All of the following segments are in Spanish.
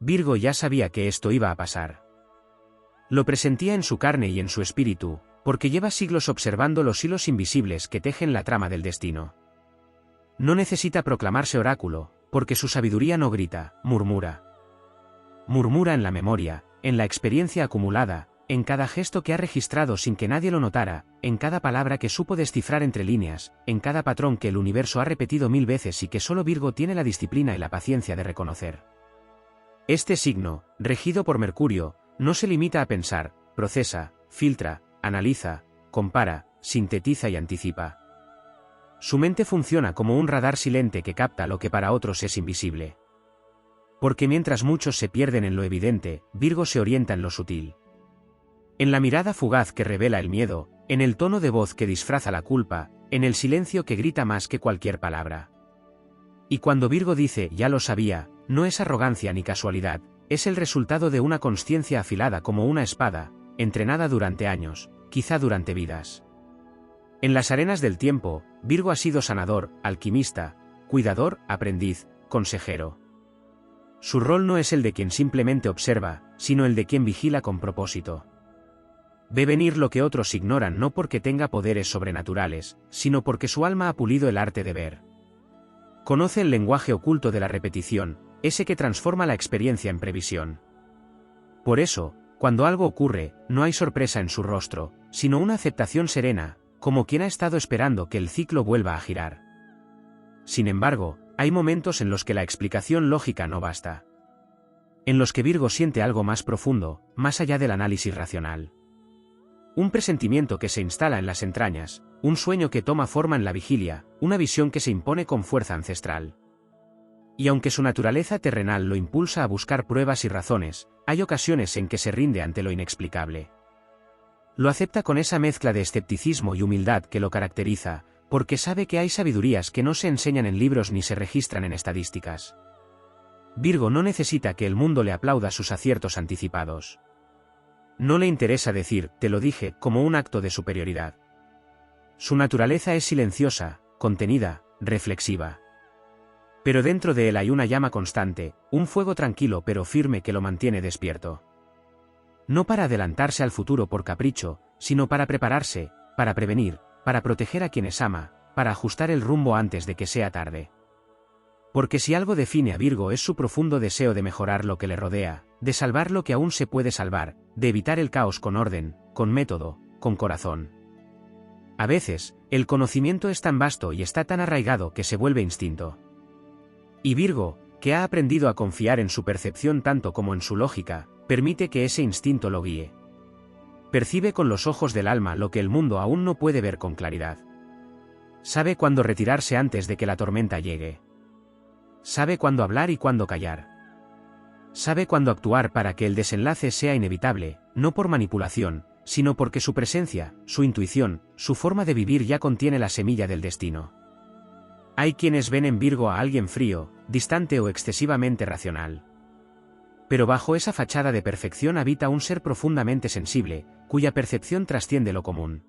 Virgo ya sabía que esto iba a pasar. Lo presentía en su carne y en su espíritu, porque lleva siglos observando los hilos invisibles que tejen la trama del destino. No necesita proclamarse oráculo, porque su sabiduría no grita, murmura. Murmura en la memoria, en la experiencia acumulada, en cada gesto que ha registrado sin que nadie lo notara, en cada palabra que supo descifrar entre líneas, en cada patrón que el universo ha repetido 1000 veces y que solo Virgo tiene la disciplina y la paciencia de reconocer. Este signo, regido por Mercurio, no se limita a pensar, procesa, filtra, analiza, compara, sintetiza y anticipa. Su mente funciona como un radar silente que capta lo que para otros es invisible. Porque mientras muchos se pierden en lo evidente, Virgo se orienta en lo sutil. En la mirada fugaz que revela el miedo, en el tono de voz que disfraza la culpa, en el silencio que grita más que cualquier palabra. Y cuando Virgo dice "ya lo sabía", no es arrogancia ni casualidad, es el resultado de una consciencia afilada como una espada, entrenada durante años, quizá durante vidas. En las arenas del tiempo, Virgo ha sido sanador, alquimista, cuidador, aprendiz, consejero. Su rol no es el de quien simplemente observa, sino el de quien vigila con propósito. Ve venir lo que otros ignoran no porque tenga poderes sobrenaturales, sino porque su alma ha pulido el arte de ver. Conoce el lenguaje oculto de la repetición, ese que transforma la experiencia en previsión. Por eso, cuando algo ocurre, no hay sorpresa en su rostro, sino una aceptación serena, como quien ha estado esperando que el ciclo vuelva a girar. Sin embargo, hay momentos en los que la explicación lógica no basta. En los que Virgo siente algo más profundo, más allá del análisis racional. Un presentimiento que se instala en las entrañas, un sueño que toma forma en la vigilia, una visión que se impone con fuerza ancestral. Y aunque su naturaleza terrenal lo impulsa a buscar pruebas y razones, hay ocasiones en que se rinde ante lo inexplicable. Lo acepta con esa mezcla de escepticismo y humildad que lo caracteriza, porque sabe que hay sabidurías que no se enseñan en libros ni se registran en estadísticas. Virgo no necesita que el mundo le aplauda sus aciertos anticipados. No le interesa decir "te lo dije" como un acto de superioridad. Su naturaleza es silenciosa, contenida, reflexiva. Pero dentro de él hay una llama constante, un fuego tranquilo pero firme que lo mantiene despierto. No para adelantarse al futuro por capricho, sino para prepararse, para prevenir, para proteger a quienes ama, para ajustar el rumbo antes de que sea tarde. Porque si algo define a Virgo es su profundo deseo de mejorar lo que le rodea, de salvar lo que aún se puede salvar, de evitar el caos con orden, con método, con corazón. A veces, el conocimiento es tan vasto y está tan arraigado que se vuelve instinto. Y Virgo, que ha aprendido a confiar en su percepción tanto como en su lógica, permite que ese instinto lo guíe. Percibe con los ojos del alma lo que el mundo aún no puede ver con claridad. Sabe cuándo retirarse antes de que la tormenta llegue. Sabe cuándo hablar y cuándo callar. Sabe cuándo actuar para que el desenlace sea inevitable, no por manipulación, sino porque su presencia, su intuición, su forma de vivir ya contiene la semilla del destino. Hay quienes ven en Virgo a alguien frío, distante o excesivamente racional. Pero bajo esa fachada de perfección habita un ser profundamente sensible, cuya percepción trasciende lo común.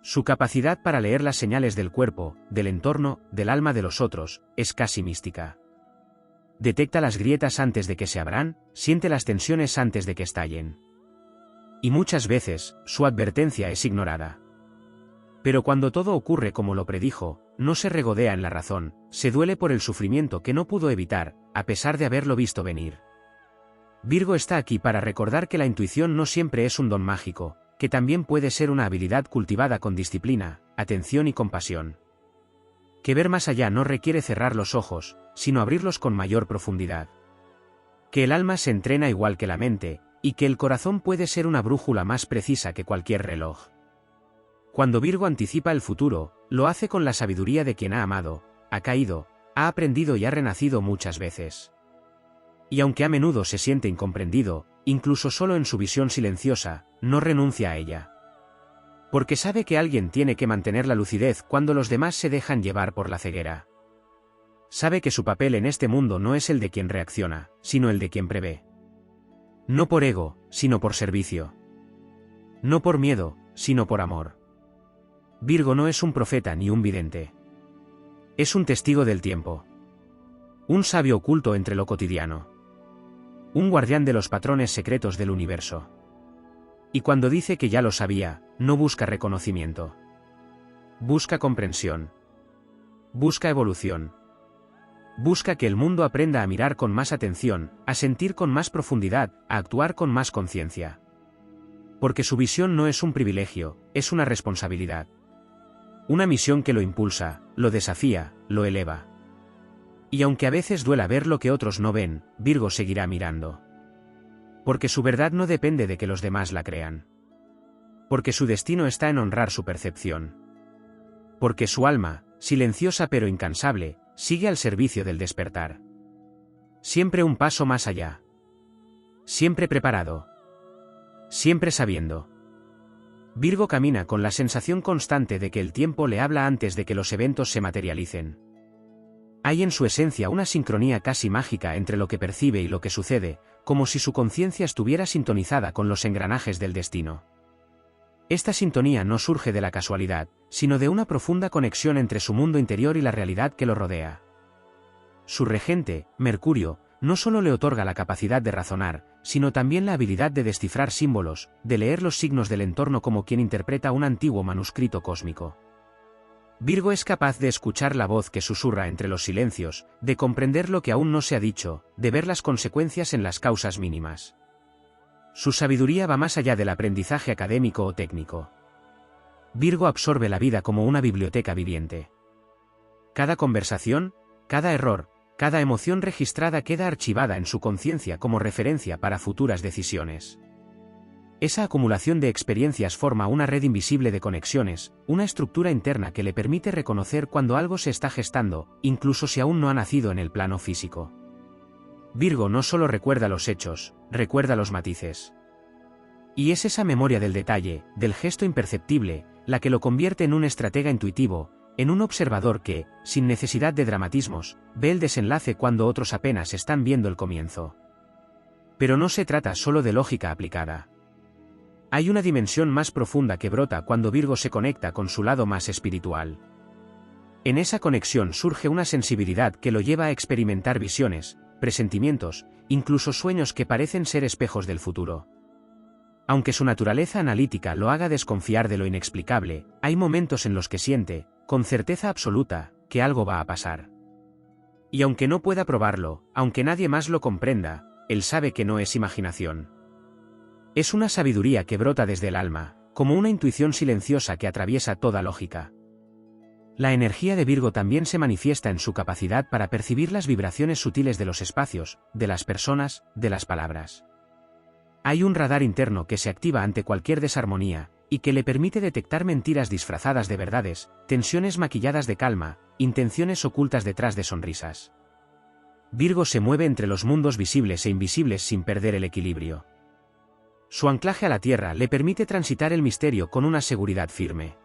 Su capacidad para leer las señales del cuerpo, del entorno, del alma de los otros, es casi mística. Detecta las grietas antes de que se abran, siente las tensiones antes de que estallen. Y muchas veces, su advertencia es ignorada. Pero cuando todo ocurre como lo predijo, no se regodea en la razón, se duele por el sufrimiento que no pudo evitar, a pesar de haberlo visto venir. Virgo está aquí para recordar que la intuición no siempre es un don mágico, que también puede ser una habilidad cultivada con disciplina, atención y compasión. Que ver más allá no requiere cerrar los ojos, sino abrirlos con mayor profundidad. Que el alma se entrena igual que la mente, y que el corazón puede ser una brújula más precisa que cualquier reloj. Cuando Virgo anticipa el futuro, lo hace con la sabiduría de quien ha amado, ha caído, ha aprendido y ha renacido muchas veces. Y aunque a menudo se siente incomprendido, incluso solo en su visión silenciosa, no renuncia a ella. Porque sabe que alguien tiene que mantener la lucidez cuando los demás se dejan llevar por la ceguera. Sabe que su papel en este mundo no es el de quien reacciona, sino el de quien prevé. No por ego, sino por servicio. No por miedo, sino por amor. Virgo no es un profeta ni un vidente. Es un testigo del tiempo. Un sabio oculto entre lo cotidiano. un guardián de los patrones secretos del universo. Y cuando dice que ya lo sabía, no busca reconocimiento. Busca comprensión. Busca evolución. Busca que el mundo aprenda a mirar con más atención, a sentir con más profundidad, a actuar con más conciencia. Porque su visión no es un privilegio, es una responsabilidad. Una misión que lo impulsa, lo desafía, lo eleva. Y aunque a veces duela ver lo que otros no ven, Virgo seguirá mirando. Porque su verdad no depende de que los demás la crean. Porque su destino está en honrar su percepción. Porque su alma, silenciosa pero incansable, sigue al servicio del despertar. Siempre un paso más allá. Siempre preparado. Siempre sabiendo. Virgo camina con la sensación constante de que el tiempo le habla antes de que los eventos se materialicen. Hay en su esencia una sincronía casi mágica entre lo que percibe y lo que sucede, como si su conciencia estuviera sintonizada con los engranajes del destino. Esta sintonía no surge de la casualidad, sino de una profunda conexión entre su mundo interior y la realidad que lo rodea. Su regente, Mercurio, no solo le otorga la capacidad de razonar, sino también la habilidad de descifrar símbolos, de leer los signos del entorno como quien interpreta un antiguo manuscrito cósmico. Virgo es capaz de escuchar la voz que susurra entre los silencios, de comprender lo que aún no se ha dicho, de ver las consecuencias en las causas mínimas. Su sabiduría va más allá del aprendizaje académico o técnico. Virgo absorbe la vida como una biblioteca viviente. Cada conversación, cada error, cada emoción registrada queda archivada en su conciencia como referencia para futuras decisiones. Esa acumulación de experiencias forma una red invisible de conexiones, una estructura interna que le permite reconocer cuando algo se está gestando, incluso si aún no ha nacido en el plano físico. Virgo no solo recuerda los hechos, recuerda los matices. Y es esa memoria del detalle, del gesto imperceptible, la que lo convierte en un estratega intuitivo, en un observador que, sin necesidad de dramatismos, ve el desenlace cuando otros apenas están viendo el comienzo. Pero no se trata solo de lógica aplicada. Hay una dimensión más profunda que brota cuando Virgo se conecta con su lado más espiritual. En esa conexión surge una sensibilidad que lo lleva a experimentar visiones, presentimientos, incluso sueños que parecen ser espejos del futuro. Aunque su naturaleza analítica lo haga desconfiar de lo inexplicable, hay momentos en los que siente, con certeza absoluta, que algo va a pasar. Y aunque no pueda probarlo, aunque nadie más lo comprenda, él sabe que no es imaginación. Es una sabiduría que brota desde el alma, como una intuición silenciosa que atraviesa toda lógica. La energía de Virgo también se manifiesta en su capacidad para percibir las vibraciones sutiles de los espacios, de las personas, de las palabras. Hay un radar interno que se activa ante cualquier desarmonía, y que le permite detectar mentiras disfrazadas de verdades, tensiones maquilladas de calma, intenciones ocultas detrás de sonrisas. Virgo se mueve entre los mundos visibles e invisibles sin perder el equilibrio. Su anclaje a la tierra le permite transitar el misterio con una seguridad firme.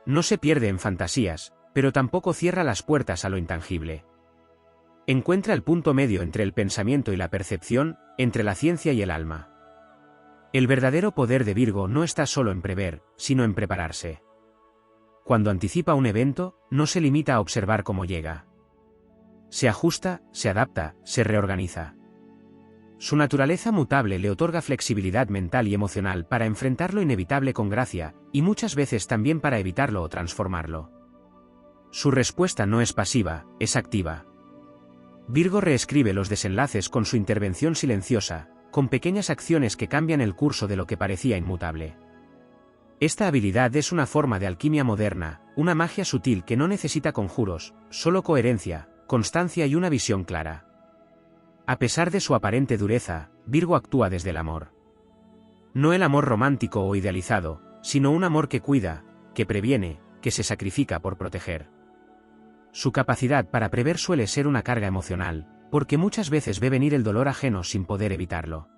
No se pierde en fantasías, pero tampoco cierra las puertas a lo intangible. Encuentra el punto medio entre el pensamiento y la percepción, entre la ciencia y el alma. El verdadero poder de Virgo no está solo en prever, sino en prepararse. Cuando anticipa un evento, no se limita a observar cómo llega. Se ajusta, se adapta, se reorganiza. Su naturaleza mutable le otorga flexibilidad mental y emocional para enfrentar lo inevitable con gracia, y muchas veces también para evitarlo o transformarlo. Su respuesta no es pasiva, es activa. Virgo reescribe los desenlaces con su intervención silenciosa, con pequeñas acciones que cambian el curso de lo que parecía inmutable. Esta habilidad es una forma de alquimia moderna, una magia sutil que no necesita conjuros, solo coherencia, constancia y una visión clara. A pesar de su aparente dureza, Virgo actúa desde el amor. No el amor romántico o idealizado, sino un amor que cuida, que previene, que se sacrifica por proteger. Su capacidad para prever suele ser una carga emocional, porque muchas veces ve venir el dolor ajeno sin poder evitarlo.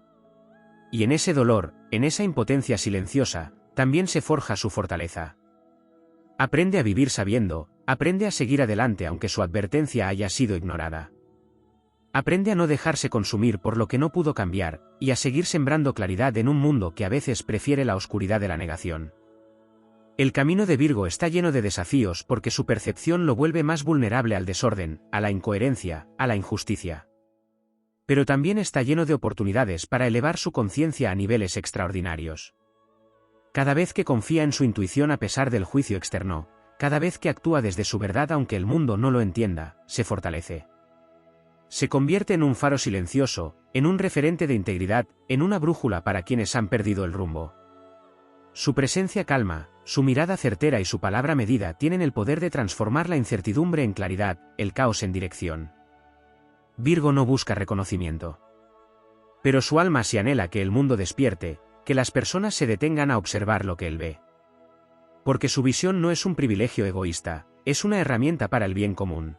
Y en ese dolor, en esa impotencia silenciosa, también se forja su fortaleza. Aprende a vivir sabiendo, aprende a seguir adelante aunque su advertencia haya sido ignorada. Aprende a no dejarse consumir por lo que no pudo cambiar, y a seguir sembrando claridad en un mundo que a veces prefiere la oscuridad de la negación. El camino de Virgo está lleno de desafíos porque su percepción lo vuelve más vulnerable al desorden, a la incoherencia, a la injusticia. Pero también está lleno de oportunidades para elevar su conciencia a niveles extraordinarios. Cada vez que confía en su intuición a pesar del juicio externo, cada vez que actúa desde su verdad aunque el mundo no lo entienda, se fortalece. Se convierte en un faro silencioso, en un referente de integridad, en una brújula para quienes han perdido el rumbo. Su presencia calma, su mirada certera y su palabra medida tienen el poder de transformar la incertidumbre en claridad, el caos en dirección. Virgo no busca reconocimiento. Pero su alma sí anhela que el mundo despierte, que las personas se detengan a observar lo que él ve. Porque su visión no es un privilegio egoísta, es una herramienta para el bien común.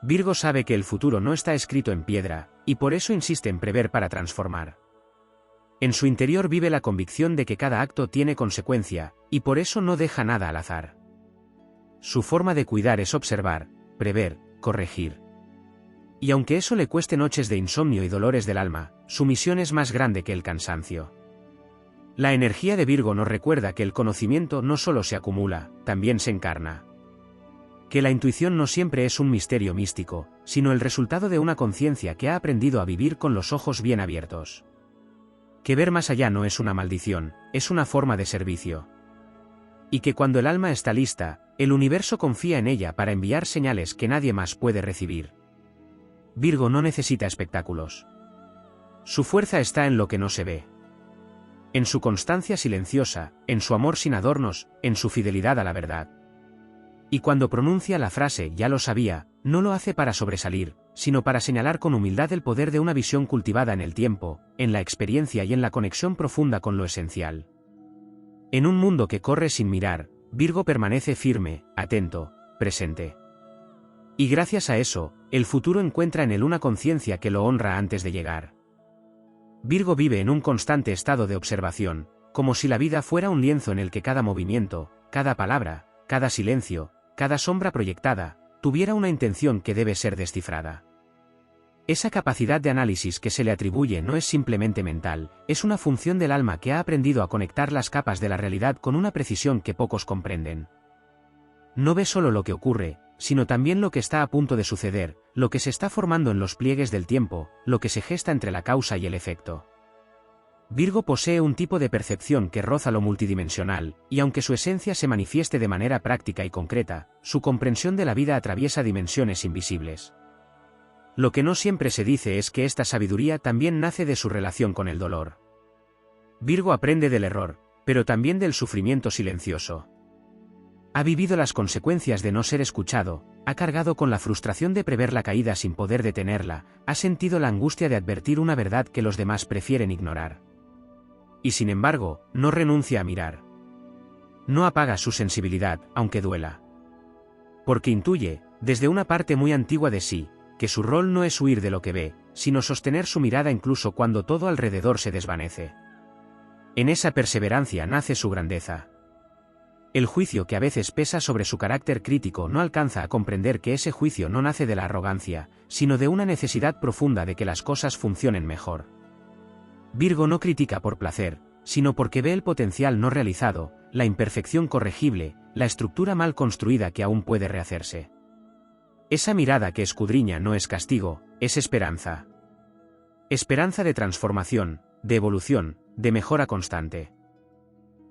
Virgo sabe que el futuro no está escrito en piedra, y por eso insiste en prever para transformar. En su interior vive la convicción de que cada acto tiene consecuencia, y por eso no deja nada al azar. Su forma de cuidar es observar, prever, corregir. Y aunque eso le cueste noches de insomnio y dolores del alma, su misión es más grande que el cansancio. La energía de Virgo nos recuerda que el conocimiento no solo se acumula, también se encarna. Que la intuición no siempre es un misterio místico, sino el resultado de una conciencia que ha aprendido a vivir con los ojos bien abiertos. Que ver más allá no es una maldición, es una forma de servicio. Y que cuando el alma está lista, el universo confía en ella para enviar señales que nadie más puede recibir. Virgo no necesita espectáculos. Su fuerza está en lo que no se ve. En su constancia silenciosa, en su amor sin adornos, en su fidelidad a la verdad. Y cuando pronuncia la frase "ya lo sabía", no lo hace para sobresalir, sino para señalar con humildad el poder de una visión cultivada en el tiempo, en la experiencia y en la conexión profunda con lo esencial. En un mundo que corre sin mirar, Virgo permanece firme, atento, presente. Y gracias a eso, el futuro encuentra en él una conciencia que lo honra antes de llegar. Virgo vive en un constante estado de observación, como si la vida fuera un lienzo en el que cada movimiento, cada palabra, cada silencio, cada sombra proyectada, tuviera una intención que debe ser descifrada. Esa capacidad de análisis que se le atribuye no es simplemente mental, es una función del alma que ha aprendido a conectar las capas de la realidad con una precisión que pocos comprenden. No ve solo lo que ocurre, sino también lo que está a punto de suceder, lo que se está formando en los pliegues del tiempo, lo que se gesta entre la causa y el efecto. Virgo posee un tipo de percepción que roza lo multidimensional, y aunque su esencia se manifieste de manera práctica y concreta, su comprensión de la vida atraviesa dimensiones invisibles. Lo que no siempre se dice es que esta sabiduría también nace de su relación con el dolor. Virgo aprende del error, pero también del sufrimiento silencioso. Ha vivido las consecuencias de no ser escuchado, ha cargado con la frustración de prever la caída sin poder detenerla, ha sentido la angustia de advertir una verdad que los demás prefieren ignorar. Y sin embargo, no renuncia a mirar. No apaga su sensibilidad, aunque duela. Porque intuye, desde una parte muy antigua de sí, que su rol no es huir de lo que ve, sino sostener su mirada incluso cuando todo alrededor se desvanece. En esa perseverancia nace su grandeza. El juicio que a veces pesa sobre su carácter crítico no alcanza a comprender que ese juicio no nace de la arrogancia, sino de una necesidad profunda de que las cosas funcionen mejor. Virgo no critica por placer, sino porque ve el potencial no realizado, la imperfección corregible, la estructura mal construida que aún puede rehacerse. Esa mirada que escudriña no es castigo, es esperanza. Esperanza de transformación, de evolución, de mejora constante.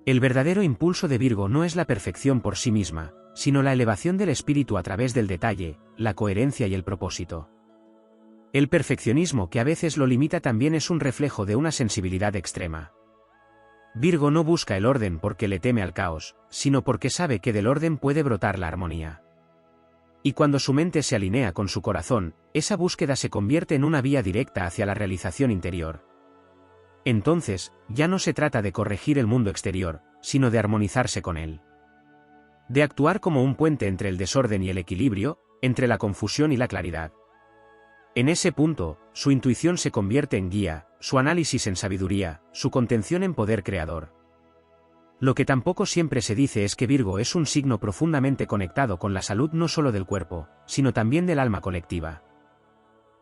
El verdadero impulso de Virgo no es la perfección por sí misma, sino la elevación del espíritu a través del detalle, la coherencia y el propósito. El perfeccionismo que a veces lo limita también es un reflejo de una sensibilidad extrema. Virgo no busca el orden porque le teme al caos, sino porque sabe que del orden puede brotar la armonía. Y cuando su mente se alinea con su corazón, esa búsqueda se convierte en una vía directa hacia la realización interior. Entonces, ya no se trata de corregir el mundo exterior, sino de armonizarse con él. De actuar como un puente entre el desorden y el equilibrio, entre la confusión y la claridad. En ese punto, su intuición se convierte en guía, su análisis en sabiduría, su contención en poder creador. Lo que tampoco siempre se dice es que Virgo es un signo profundamente conectado con la salud no solo del cuerpo, sino también del alma colectiva.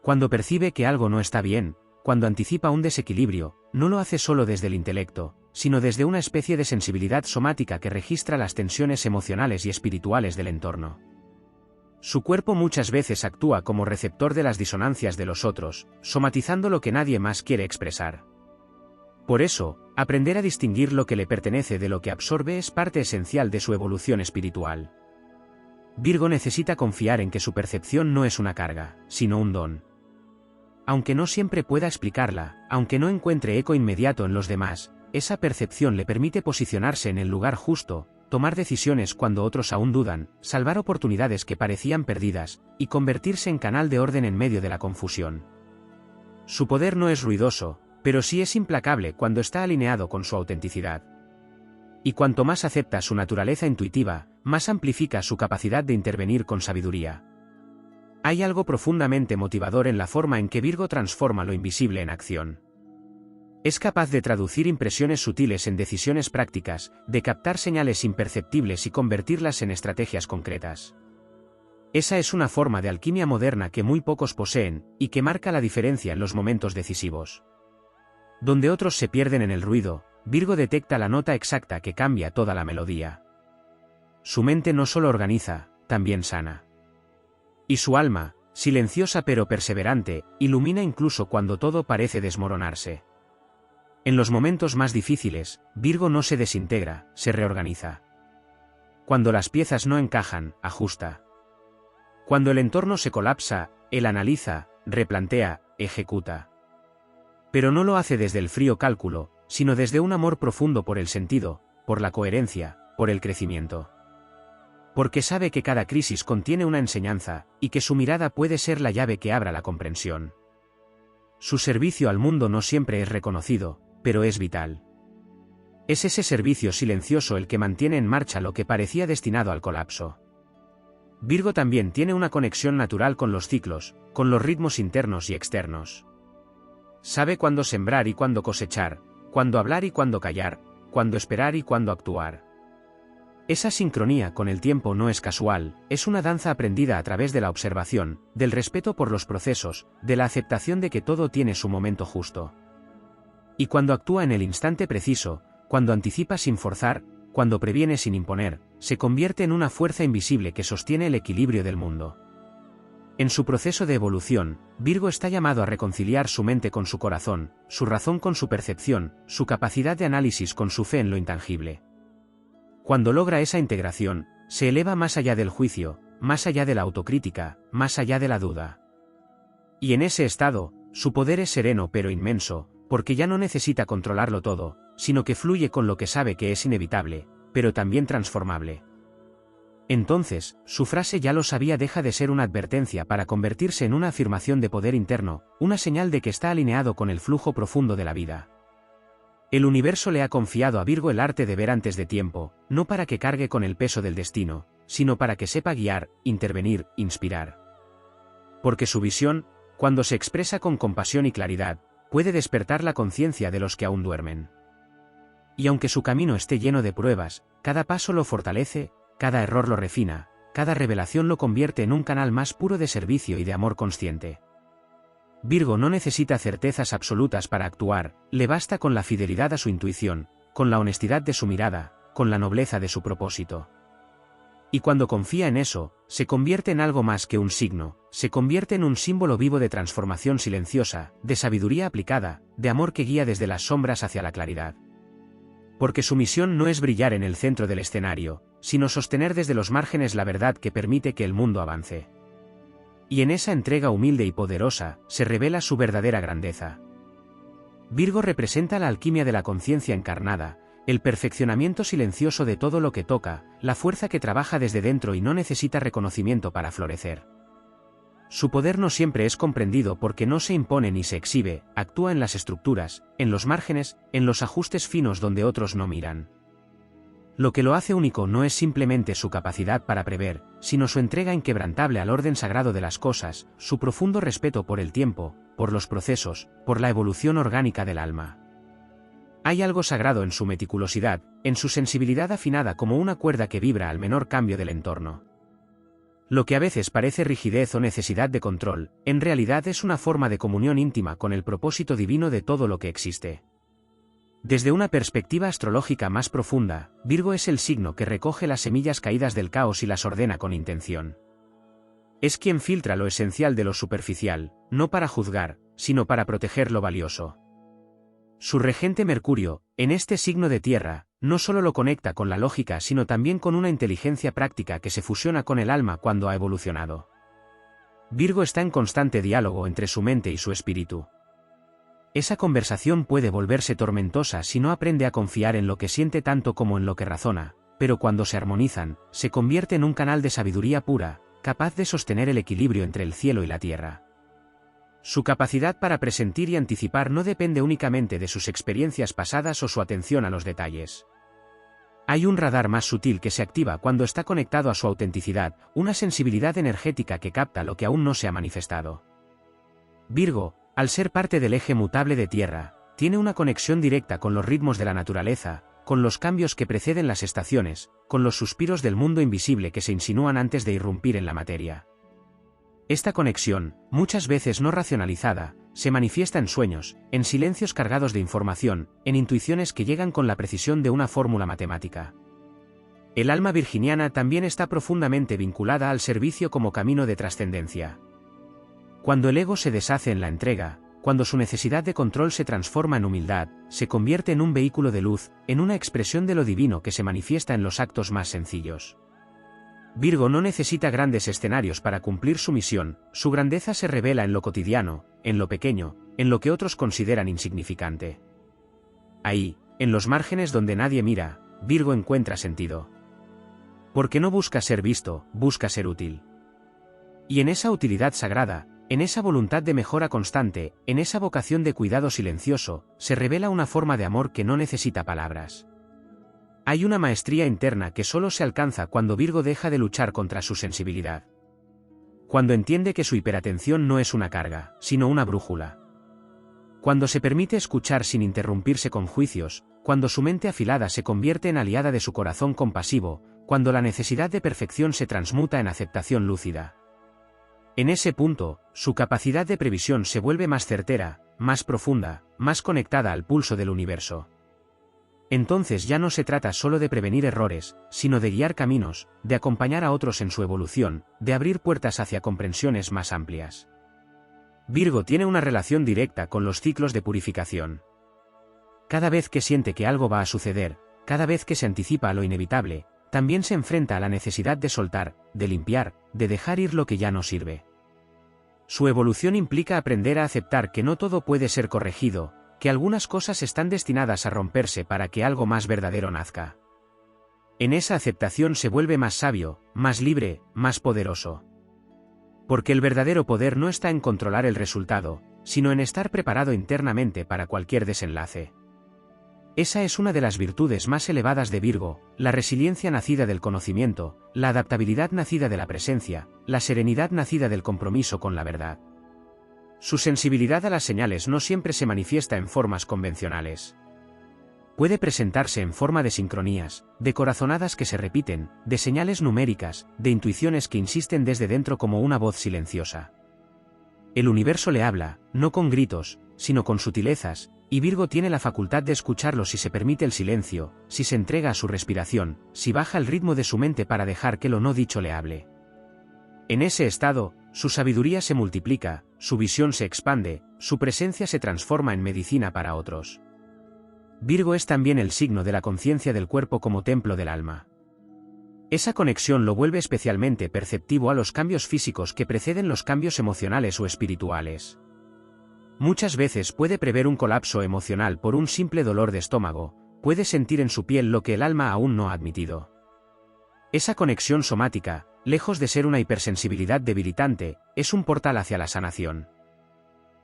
Cuando percibe que algo no está bien, cuando anticipa un desequilibrio, no lo hace solo desde el intelecto, sino desde una especie de sensibilidad somática que registra las tensiones emocionales y espirituales del entorno. Su cuerpo muchas veces actúa como receptor de las disonancias de los otros, somatizando lo que nadie más quiere expresar. Por eso, aprender a distinguir lo que le pertenece de lo que absorbe es parte esencial de su evolución espiritual. Virgo necesita confiar en que su percepción no es una carga, sino un don. Aunque no siempre pueda explicarla, aunque no encuentre eco inmediato en los demás, esa percepción le permite posicionarse en el lugar justo, tomar decisiones cuando otros aún dudan, salvar oportunidades que parecían perdidas, y convertirse en canal de orden en medio de la confusión. Su poder no es ruidoso, pero sí es implacable cuando está alineado con su autenticidad. Y cuanto más acepta su naturaleza intuitiva, más amplifica su capacidad de intervenir con sabiduría. Hay algo profundamente motivador en la forma en que Virgo transforma lo invisible en acción. Es capaz de traducir impresiones sutiles en decisiones prácticas, de captar señales imperceptibles y convertirlas en estrategias concretas. Esa es una forma de alquimia moderna que muy pocos poseen, y que marca la diferencia en los momentos decisivos. Donde otros se pierden en el ruido, Virgo detecta la nota exacta que cambia toda la melodía. Su mente no solo organiza, también sana. Y su alma, silenciosa pero perseverante, ilumina incluso cuando todo parece desmoronarse. En los momentos más difíciles, Virgo no se desintegra, se reorganiza. Cuando las piezas no encajan, ajusta. Cuando el entorno se colapsa, él analiza, replantea, ejecuta. Pero no lo hace desde el frío cálculo, sino desde un amor profundo por el sentido, por la coherencia, por el crecimiento. Porque sabe que cada crisis contiene una enseñanza, y que su mirada puede ser la llave que abra la comprensión. Su servicio al mundo no siempre es reconocido, pero es vital. Es ese servicio silencioso el que mantiene en marcha lo que parecía destinado al colapso. Virgo también tiene una conexión natural con los ciclos, con los ritmos internos y externos. Sabe cuándo sembrar y cuándo cosechar, cuándo hablar y cuándo callar, cuándo esperar y cuándo actuar. Esa sincronía con el tiempo no es casual, es una danza aprendida a través de la observación, del respeto por los procesos, de la aceptación de que todo tiene su momento justo. Y cuando actúa en el instante preciso, cuando anticipa sin forzar, cuando previene sin imponer, se convierte en una fuerza invisible que sostiene el equilibrio del mundo. En su proceso de evolución, Virgo está llamado a reconciliar su mente con su corazón, su razón con su percepción, su capacidad de análisis con su fe en lo intangible. Cuando logra esa integración, se eleva más allá del juicio, más allá de la autocrítica, más allá de la duda. Y en ese estado, su poder es sereno pero inmenso, porque ya no necesita controlarlo todo, sino que fluye con lo que sabe que es inevitable, pero también transformable. Entonces, su frase "ya lo sabía" deja de ser una advertencia para convertirse en una afirmación de poder interno, una señal de que está alineado con el flujo profundo de la vida. El universo le ha confiado a Virgo el arte de ver antes de tiempo, no para que cargue con el peso del destino, sino para que sepa guiar, intervenir, inspirar. Porque su visión, cuando se expresa con compasión y claridad, puede despertar la conciencia de los que aún duermen. Y aunque su camino esté lleno de pruebas, cada paso lo fortalece, cada error lo refina, cada revelación lo convierte en un canal más puro de servicio y de amor consciente. Virgo no necesita certezas absolutas para actuar, le basta con la fidelidad a su intuición, con la honestidad de su mirada, con la nobleza de su propósito. Y cuando confía en eso, se convierte en algo más que un signo, se convierte en un símbolo vivo de transformación silenciosa, de sabiduría aplicada, de amor que guía desde las sombras hacia la claridad. Porque su misión no es brillar en el centro del escenario, sino sostener desde los márgenes la verdad que permite que el mundo avance. Y en esa entrega humilde y poderosa, se revela su verdadera grandeza. Virgo representa la alquimia de la conciencia encarnada, el perfeccionamiento silencioso de todo lo que toca, la fuerza que trabaja desde dentro y no necesita reconocimiento para florecer. Su poder no siempre es comprendido porque no se impone ni se exhibe, actúa en las estructuras, en los márgenes, en los ajustes finos donde otros no miran. Lo que lo hace único no es simplemente su capacidad para prever, sino su entrega inquebrantable al orden sagrado de las cosas, su profundo respeto por el tiempo, por los procesos, por la evolución orgánica del alma. Hay algo sagrado en su meticulosidad, en su sensibilidad afinada como una cuerda que vibra al menor cambio del entorno. Lo que a veces parece rigidez o necesidad de control, en realidad es una forma de comunión íntima con el propósito divino de todo lo que existe. Desde una perspectiva astrológica más profunda, Virgo es el signo que recoge las semillas caídas del caos y las ordena con intención. Es quien filtra lo esencial de lo superficial, no para juzgar, sino para proteger lo valioso. Su regente Mercurio, en este signo de tierra, no solo lo conecta con la lógica sino también con una inteligencia práctica que se fusiona con el alma cuando ha evolucionado. Virgo está en constante diálogo entre su mente y su espíritu. Esa conversación puede volverse tormentosa si no aprende a confiar en lo que siente tanto como en lo que razona, pero cuando se armonizan, se convierte en un canal de sabiduría pura, capaz de sostener el equilibrio entre el cielo y la tierra. Su capacidad para presentir y anticipar no depende únicamente de sus experiencias pasadas o su atención a los detalles. Hay un radar más sutil que se activa cuando está conectado a su autenticidad, una sensibilidad energética que capta lo que aún no se ha manifestado. Virgo, al ser parte del eje mutable de Tierra, tiene una conexión directa con los ritmos de la naturaleza, con los cambios que preceden las estaciones, con los suspiros del mundo invisible que se insinúan antes de irrumpir en la materia. Esta conexión, muchas veces no racionalizada, se manifiesta en sueños, en silencios cargados de información, en intuiciones que llegan con la precisión de una fórmula matemática. El alma virginiana también está profundamente vinculada al servicio como camino de trascendencia. Cuando el ego se deshace en la entrega, cuando su necesidad de control se transforma en humildad, se convierte en un vehículo de luz, en una expresión de lo divino que se manifiesta en los actos más sencillos. Virgo no necesita grandes escenarios para cumplir su misión, su grandeza se revela en lo cotidiano, en lo pequeño, en lo que otros consideran insignificante. Ahí, en los márgenes donde nadie mira, Virgo encuentra sentido. Porque no busca ser visto, busca ser útil. Y en esa utilidad sagrada, en esa voluntad de mejora constante, en esa vocación de cuidado silencioso, se revela una forma de amor que no necesita palabras. Hay una maestría interna que solo se alcanza cuando Virgo deja de luchar contra su sensibilidad. Cuando entiende que su hiperatención no es una carga, sino una brújula. Cuando se permite escuchar sin interrumpirse con juicios, cuando su mente afilada se convierte en aliada de su corazón compasivo, cuando la necesidad de perfección se transmuta en aceptación lúcida. En ese punto, su capacidad de previsión se vuelve más certera, más profunda, más conectada al pulso del universo. Entonces ya no se trata solo de prevenir errores, sino de guiar caminos, de acompañar a otros en su evolución, de abrir puertas hacia comprensiones más amplias. Virgo tiene una relación directa con los ciclos de purificación. Cada vez que siente que algo va a suceder, cada vez que se anticipa a lo inevitable, también se enfrenta a la necesidad de soltar, de limpiar, de dejar ir lo que ya no sirve. Su evolución implica aprender a aceptar que no todo puede ser corregido, que algunas cosas están destinadas a romperse para que algo más verdadero nazca. En esa aceptación se vuelve más sabio, más libre, más poderoso. Porque el verdadero poder no está en controlar el resultado, sino en estar preparado internamente para cualquier desenlace. Esa es una de las virtudes más elevadas de Virgo, la resiliencia nacida del conocimiento, la adaptabilidad nacida de la presencia, la serenidad nacida del compromiso con la verdad. Su sensibilidad a las señales no siempre se manifiesta en formas convencionales. Puede presentarse en forma de sincronías, de corazonadas que se repiten, de señales numéricas, de intuiciones que insisten desde dentro como una voz silenciosa. El universo le habla, no con gritos, sino con sutilezas, y Virgo tiene la facultad de escucharlo si se permite el silencio, si se entrega a su respiración, si baja el ritmo de su mente para dejar que lo no dicho le hable. En ese estado, su sabiduría se multiplica, su visión se expande, su presencia se transforma en medicina para otros. Virgo es también el signo de la conciencia del cuerpo como templo del alma. Esa conexión lo vuelve especialmente perceptivo a los cambios físicos que preceden los cambios emocionales o espirituales. Muchas veces puede prever un colapso emocional por un simple dolor de estómago, puede sentir en su piel lo que el alma aún no ha admitido. Esa conexión somática, lejos de ser una hipersensibilidad debilitante, es un portal hacia la sanación.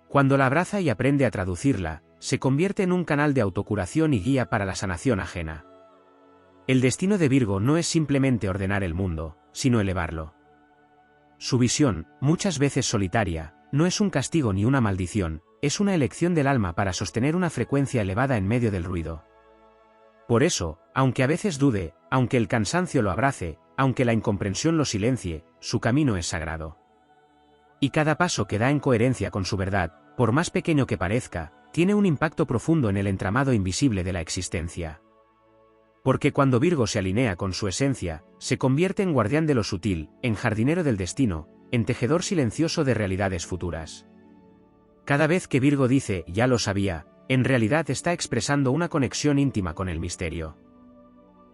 Cuando la abraza y aprende a traducirla, se convierte en un canal de autocuración y guía para la sanación ajena. El destino de Virgo no es simplemente ordenar el mundo, sino elevarlo. Su visión, muchas veces solitaria, no es un castigo ni una maldición, es una elección del alma para sostener una frecuencia elevada en medio del ruido. Por eso, aunque a veces dude, aunque el cansancio lo abrace, aunque la incomprensión lo silencie, su camino es sagrado. Y cada paso que da en coherencia con su verdad, por más pequeño que parezca, tiene un impacto profundo en el entramado invisible de la existencia. Porque cuando Virgo se alinea con su esencia, se convierte en guardián de lo sutil, en jardinero del destino, en tejedor silencioso de realidades futuras. Cada vez que Virgo dice, ya lo sabía, en realidad está expresando una conexión íntima con el misterio.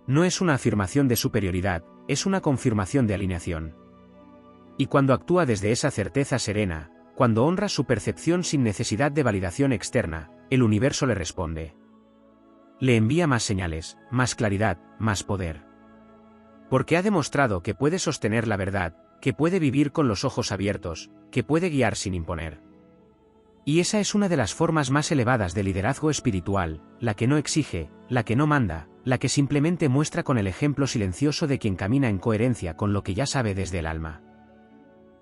No es una afirmación de superioridad, es una confirmación de alineación. Y cuando actúa desde esa certeza serena, cuando honra su percepción sin necesidad de validación externa, el universo le responde. Le envía más señales, más claridad, más poder. Porque ha demostrado que puede sostener la verdad, que puede vivir con los ojos abiertos, que puede guiar sin imponer. Y esa es una de las formas más elevadas de liderazgo espiritual, la que no exige, la que no manda, la que simplemente muestra con el ejemplo silencioso de quien camina en coherencia con lo que ya sabe desde el alma.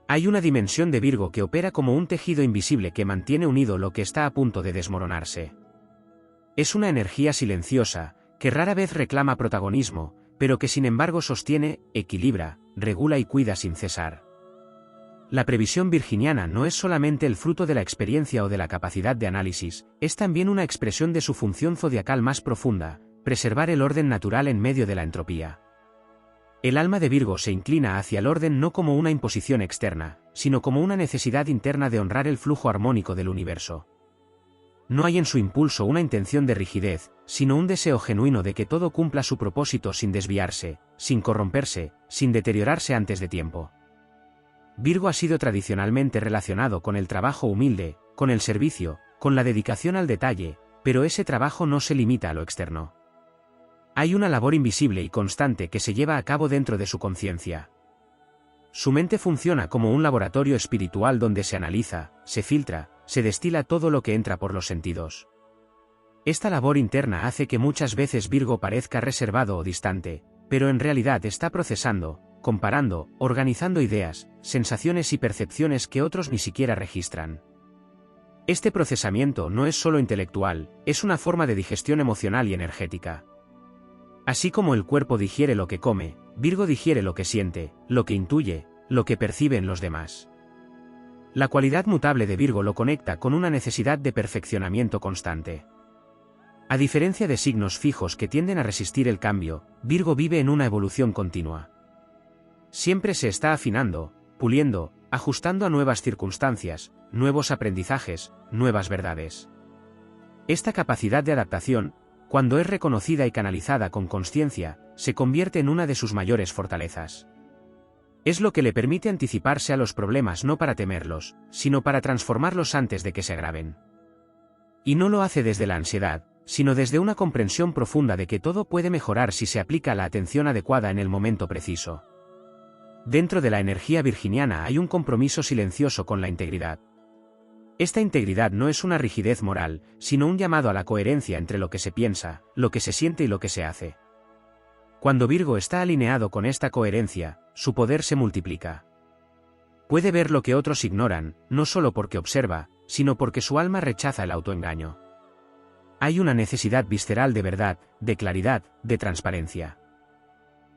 Hay una dimensión de Virgo que opera como un tejido invisible que mantiene unido lo que está a punto de desmoronarse. Es una energía silenciosa, que rara vez reclama protagonismo, pero que sin embargo sostiene, equilibra, regula y cuida sin cesar. La previsión virginiana no es solamente el fruto de la experiencia o de la capacidad de análisis, es también una expresión de su función zodiacal más profunda, preservar el orden natural en medio de la entropía. El alma de Virgo se inclina hacia el orden no como una imposición externa, sino como una necesidad interna de honrar el flujo armónico del universo. No hay en su impulso una intención de rigidez, sino un deseo genuino de que todo cumpla su propósito sin desviarse, sin corromperse, sin deteriorarse antes de tiempo. Virgo ha sido tradicionalmente relacionado con el trabajo humilde, con el servicio, con la dedicación al detalle, pero ese trabajo no se limita a lo externo. Hay una labor invisible y constante que se lleva a cabo dentro de su conciencia. Su mente funciona como un laboratorio espiritual donde se analiza, se filtra, se destila todo lo que entra por los sentidos. Esta labor interna hace que muchas veces Virgo parezca reservado o distante, pero en realidad está procesando, comparando, organizando ideas, sensaciones y percepciones que otros ni siquiera registran. Este procesamiento no es solo intelectual, es una forma de digestión emocional y energética. Así como el cuerpo digiere lo que come, Virgo digiere lo que siente, lo que intuye, lo que percibe en los demás. La cualidad mutable de Virgo lo conecta con una necesidad de perfeccionamiento constante. A diferencia de signos fijos que tienden a resistir el cambio, Virgo vive en una evolución continua. Siempre se está afinando, puliendo, ajustando a nuevas circunstancias, nuevos aprendizajes, nuevas verdades. Esta capacidad de adaptación, cuando es reconocida y canalizada con consciencia, se convierte en una de sus mayores fortalezas. Es lo que le permite anticiparse a los problemas no para temerlos, sino para transformarlos antes de que se agraven. Y no lo hace desde la ansiedad, sino desde una comprensión profunda de que todo puede mejorar si se aplica la atención adecuada en el momento preciso. Dentro de la energía virginiana hay un compromiso silencioso con la integridad. Esta integridad no es una rigidez moral, sino un llamado a la coherencia entre lo que se piensa, lo que se siente y lo que se hace. Cuando Virgo está alineado con esta coherencia, su poder se multiplica. Puede ver lo que otros ignoran, no solo porque observa, sino porque su alma rechaza el autoengaño. Hay una necesidad visceral de verdad, de claridad, de transparencia.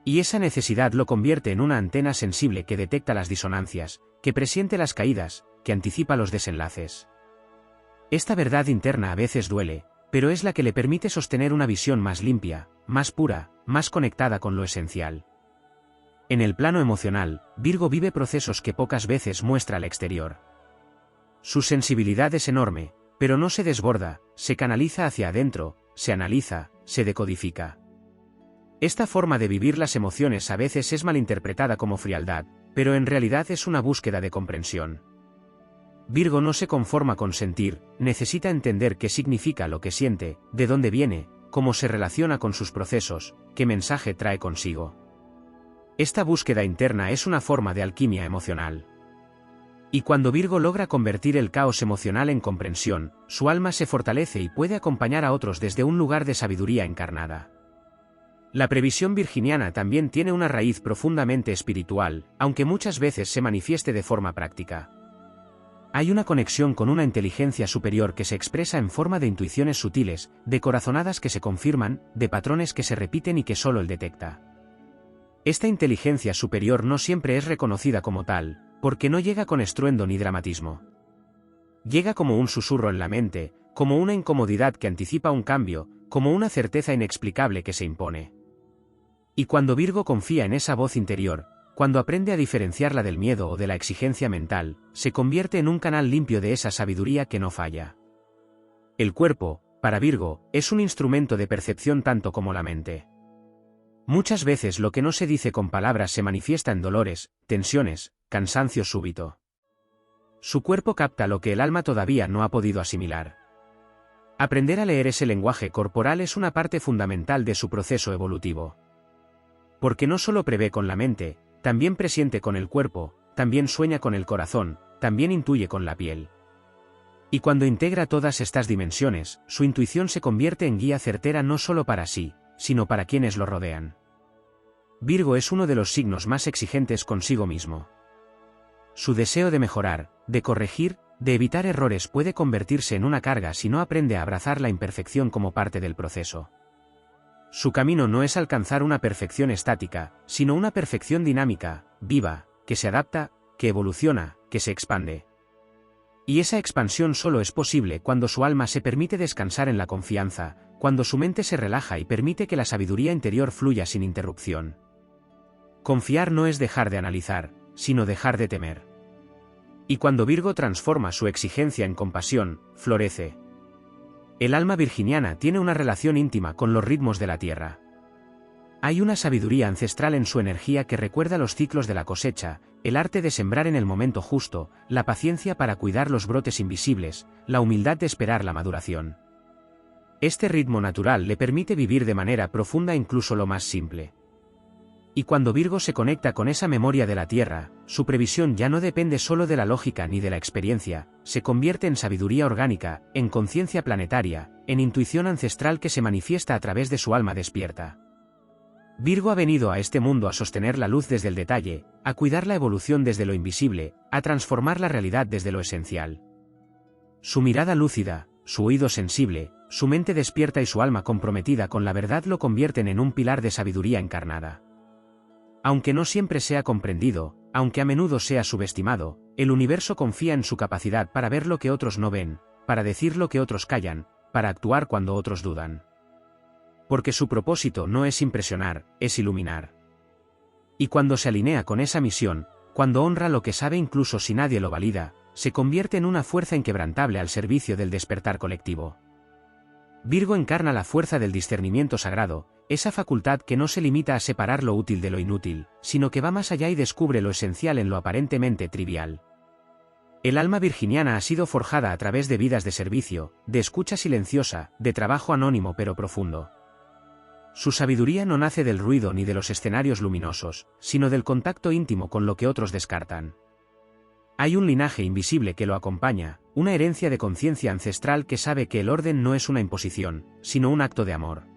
Y esa necesidad lo convierte en una antena sensible que detecta las disonancias, que presiente las caídas, que anticipa los desenlaces. Esta verdad interna a veces duele, pero es la que le permite sostener una visión más limpia, más pura, más conectada con lo esencial. En el plano emocional, Virgo vive procesos que pocas veces muestra al exterior. Su sensibilidad es enorme, pero no se desborda, se canaliza hacia adentro, se analiza, se decodifica. Esta forma de vivir las emociones a veces es malinterpretada como frialdad, pero en realidad es una búsqueda de comprensión. Virgo no se conforma con sentir, necesita entender qué significa lo que siente, de dónde viene, cómo se relaciona con sus procesos, qué mensaje trae consigo. Esta búsqueda interna es una forma de alquimia emocional. Y cuando Virgo logra convertir el caos emocional en comprensión, su alma se fortalece y puede acompañar a otros desde un lugar de sabiduría encarnada. La previsión virginiana también tiene una raíz profundamente espiritual, aunque muchas veces se manifieste de forma práctica. Hay una conexión con una inteligencia superior que se expresa en forma de intuiciones sutiles, de corazonadas que se confirman, de patrones que se repiten y que solo él detecta. Esta inteligencia superior no siempre es reconocida como tal, porque no llega con estruendo ni dramatismo. Llega como un susurro en la mente, como una incomodidad que anticipa un cambio, como una certeza inexplicable que se impone. Y cuando Virgo confía en esa voz interior, Cuando aprende a diferenciarla del miedo o de la exigencia mental, se convierte en un canal limpio de esa sabiduría que no falla. El cuerpo, para Virgo, es un instrumento de percepción tanto como la mente. Muchas veces lo que no se dice con palabras se manifiesta en dolores, tensiones, cansancio súbito. Su cuerpo capta lo que el alma todavía no ha podido asimilar. Aprender a leer ese lenguaje corporal es una parte fundamental de su proceso evolutivo. Porque no solo prevé con la mente, también presiente con el cuerpo, también sueña con el corazón, también intuye con la piel. Y cuando integra todas estas dimensiones, su intuición se convierte en guía certera no solo para sí, sino para quienes lo rodean. Virgo es uno de los signos más exigentes consigo mismo. Su deseo de mejorar, de corregir, de evitar errores puede convertirse en una carga si no aprende a abrazar la imperfección como parte del proceso. Su camino no es alcanzar una perfección estática, sino una perfección dinámica, viva, que se adapta, que evoluciona, que se expande. Y esa expansión solo es posible cuando su alma se permite descansar en la confianza, cuando su mente se relaja y permite que la sabiduría interior fluya sin interrupción. Confiar no es dejar de analizar, sino dejar de temer. Y cuando Virgo transforma su exigencia en compasión, florece. El alma virginiana tiene una relación íntima con los ritmos de la tierra. Hay una sabiduría ancestral en su energía que recuerda los ciclos de la cosecha, el arte de sembrar en el momento justo, la paciencia para cuidar los brotes invisibles, la humildad de esperar la maduración. Este ritmo natural le permite vivir de manera profunda incluso lo más simple. Y cuando Virgo se conecta con esa memoria de la tierra, su previsión ya no depende solo de la lógica ni de la experiencia, se convierte en sabiduría orgánica, en conciencia planetaria, en intuición ancestral que se manifiesta a través de su alma despierta. Virgo ha venido a este mundo a sostener la luz desde el detalle, a cuidar la evolución desde lo invisible, a transformar la realidad desde lo esencial. Su mirada lúcida, su oído sensible, su mente despierta y su alma comprometida con la verdad lo convierten en un pilar de sabiduría encarnada. Aunque no siempre sea comprendido, aunque a menudo sea subestimado, el universo confía en su capacidad para ver lo que otros no ven, para decir lo que otros callan, para actuar cuando otros dudan. Porque su propósito no es impresionar, es iluminar. Y cuando se alinea con esa misión, cuando honra lo que sabe incluso si nadie lo valida, se convierte en una fuerza inquebrantable al servicio del despertar colectivo. Virgo encarna la fuerza del discernimiento sagrado, esa facultad que no se limita a separar lo útil de lo inútil, sino que va más allá y descubre lo esencial en lo aparentemente trivial. El alma virginiana ha sido forjada a través de vidas de servicio, de escucha silenciosa, de trabajo anónimo pero profundo. Su sabiduría no nace del ruido ni de los escenarios luminosos, sino del contacto íntimo con lo que otros descartan. Hay un linaje invisible que lo acompaña, una herencia de conciencia ancestral que sabe que el orden no es una imposición, sino un acto de amor.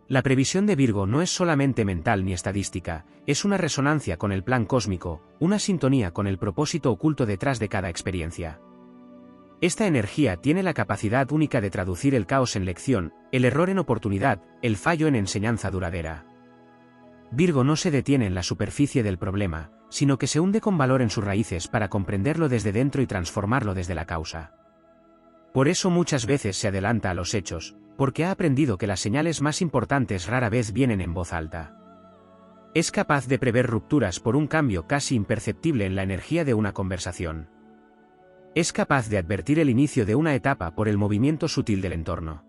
La previsión de Virgo no es solamente mental ni estadística, es una resonancia con el plan cósmico, una sintonía con el propósito oculto detrás de cada experiencia. Esta energía tiene la capacidad única de traducir el caos en lección, el error en oportunidad, el fallo en enseñanza duradera. Virgo no se detiene en la superficie del problema, sino que se hunde con valor en sus raíces para comprenderlo desde dentro y transformarlo desde la causa. Por eso muchas veces se adelanta a los hechos, porque ha aprendido que las señales más importantes rara vez vienen en voz alta. Es capaz de prever rupturas por un cambio casi imperceptible en la energía de una conversación. Es capaz de advertir el inicio de una etapa por el movimiento sutil del entorno.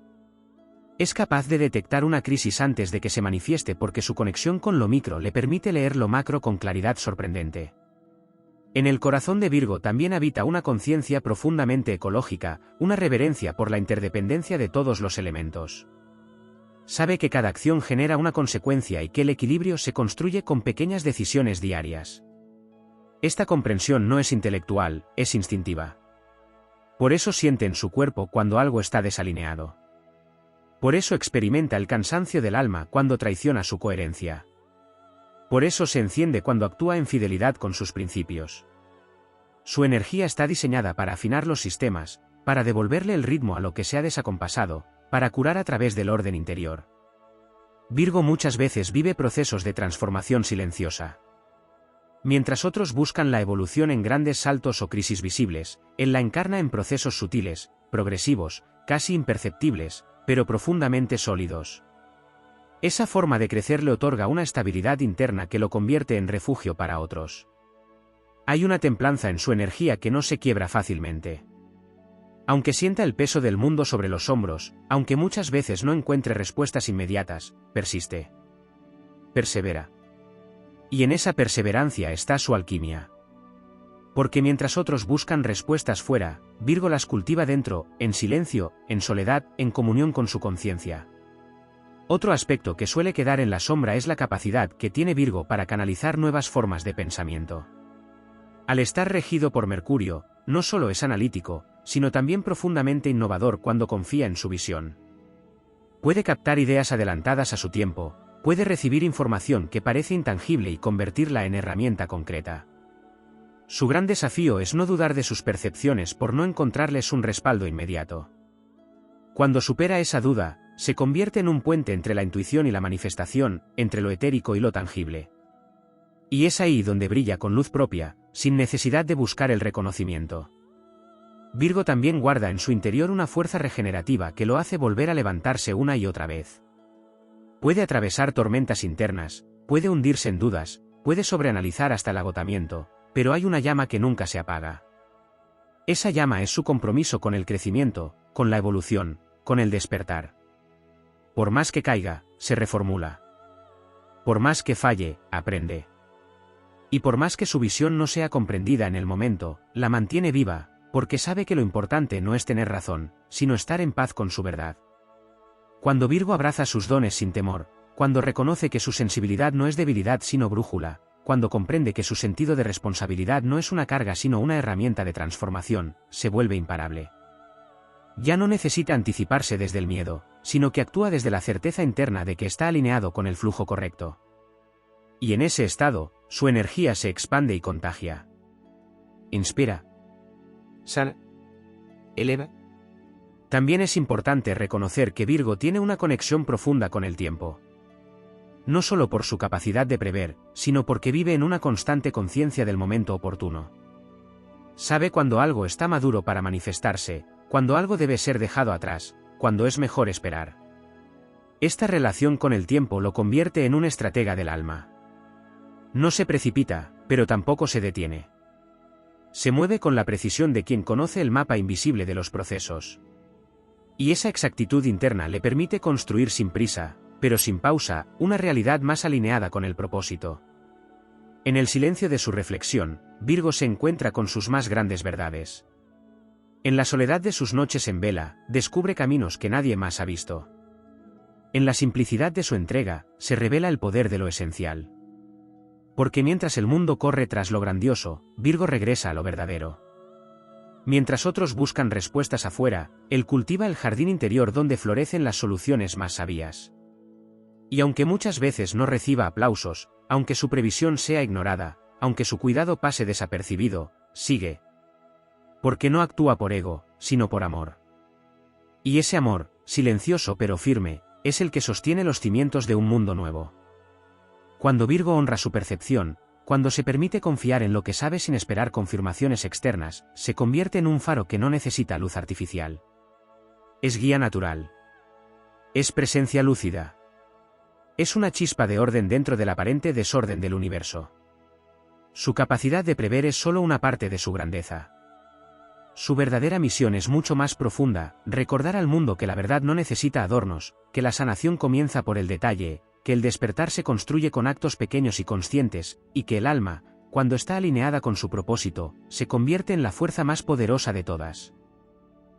Es capaz de detectar una crisis antes de que se manifieste porque su conexión con lo micro le permite leer lo macro con claridad sorprendente. En el corazón de Virgo también habita una conciencia profundamente ecológica, una reverencia por la interdependencia de todos los elementos. Sabe que cada acción genera una consecuencia y que el equilibrio se construye con pequeñas decisiones diarias. Esta comprensión no es intelectual, es instintiva. Por eso siente en su cuerpo cuando algo está desalineado. Por eso experimenta el cansancio del alma cuando traiciona su coherencia. Por eso se enciende cuando actúa en fidelidad con sus principios. Su energía está diseñada para afinar los sistemas, para devolverle el ritmo a lo que se ha desacompasado, para curar a través del orden interior. Virgo muchas veces vive procesos de transformación silenciosa. Mientras otros buscan la evolución en grandes saltos o crisis visibles, él la encarna en procesos sutiles, progresivos, casi imperceptibles, pero profundamente sólidos. Esa forma de crecer le otorga una estabilidad interna que lo convierte en refugio para otros. Hay una templanza en su energía que no se quiebra fácilmente. Aunque sienta el peso del mundo sobre los hombros, aunque muchas veces no encuentre respuestas inmediatas, persiste. Persevera. Y en esa perseverancia está su alquimia. Porque mientras otros buscan respuestas fuera, Virgo las cultiva dentro, en silencio, en soledad, en comunión con su conciencia. Otro aspecto que suele quedar en la sombra es la capacidad que tiene Virgo para canalizar nuevas formas de pensamiento. Al estar regido por Mercurio, no solo es analítico, sino también profundamente innovador cuando confía en su visión. Puede captar ideas adelantadas a su tiempo, puede recibir información que parece intangible y convertirla en herramienta concreta. Su gran desafío es no dudar de sus percepciones por no encontrarles un respaldo inmediato. Cuando supera esa duda, se convierte en un puente entre la intuición y la manifestación, entre lo etérico y lo tangible. Y es ahí donde brilla con luz propia, sin necesidad de buscar el reconocimiento. Virgo también guarda en su interior una fuerza regenerativa que lo hace volver a levantarse una y otra vez. Puede atravesar tormentas internas, puede hundirse en dudas, puede sobreanalizar hasta el agotamiento, pero hay una llama que nunca se apaga. Esa llama es su compromiso con el crecimiento, con la evolución, con el despertar. Por más que caiga, se reformula. Por más que falle, aprende. Y por más que su visión no sea comprendida en el momento, la mantiene viva, porque sabe que lo importante no es tener razón, sino estar en paz con su verdad. Cuando Virgo abraza sus dones sin temor, cuando reconoce que su sensibilidad no es debilidad sino brújula, cuando comprende que su sentido de responsabilidad no es una carga sino una herramienta de transformación, se vuelve imparable. Ya no necesita anticiparse desde el miedo, sino que actúa desde la certeza interna de que está alineado con el flujo correcto. Y en ese estado, su energía se expande y contagia. Inspira. Sana. Eleva. También es importante reconocer que Virgo tiene una conexión profunda con el tiempo. No solo por su capacidad de prever, sino porque vive en una constante conciencia del momento oportuno. Sabe cuando algo está maduro para manifestarse, cuando algo debe ser dejado atrás, cuando es mejor esperar. Esta relación con el tiempo lo convierte en un estratega del alma. No se precipita, pero tampoco se detiene. Se mueve con la precisión de quien conoce el mapa invisible de los procesos. Y esa exactitud interna le permite construir sin prisa, pero sin pausa, una realidad más alineada con el propósito. En el silencio de su reflexión, Virgo se encuentra con sus más grandes verdades. En la soledad de sus noches en vela, descubre caminos que nadie más ha visto. En la simplicidad de su entrega, se revela el poder de lo esencial. Porque mientras el mundo corre tras lo grandioso, Virgo regresa a lo verdadero. Mientras otros buscan respuestas afuera, él cultiva el jardín interior donde florecen las soluciones más sabias. Y aunque muchas veces no reciba aplausos, aunque su previsión sea ignorada, aunque su cuidado pase desapercibido, sigue. Porque no actúa por ego, sino por amor. Y ese amor, silencioso pero firme, es el que sostiene los cimientos de un mundo nuevo. Cuando Virgo honra su percepción, cuando se permite confiar en lo que sabe sin esperar confirmaciones externas, se convierte en un faro que no necesita luz artificial. Es guía natural. Es presencia lúcida. Es una chispa de orden dentro del aparente desorden del universo. Su capacidad de prever es solo una parte de su grandeza. Su verdadera misión es mucho más profunda, recordar al mundo que la verdad no necesita adornos, que la sanación comienza por el detalle, que el despertar se construye con actos pequeños y conscientes, y que el alma, cuando está alineada con su propósito, se convierte en la fuerza más poderosa de todas.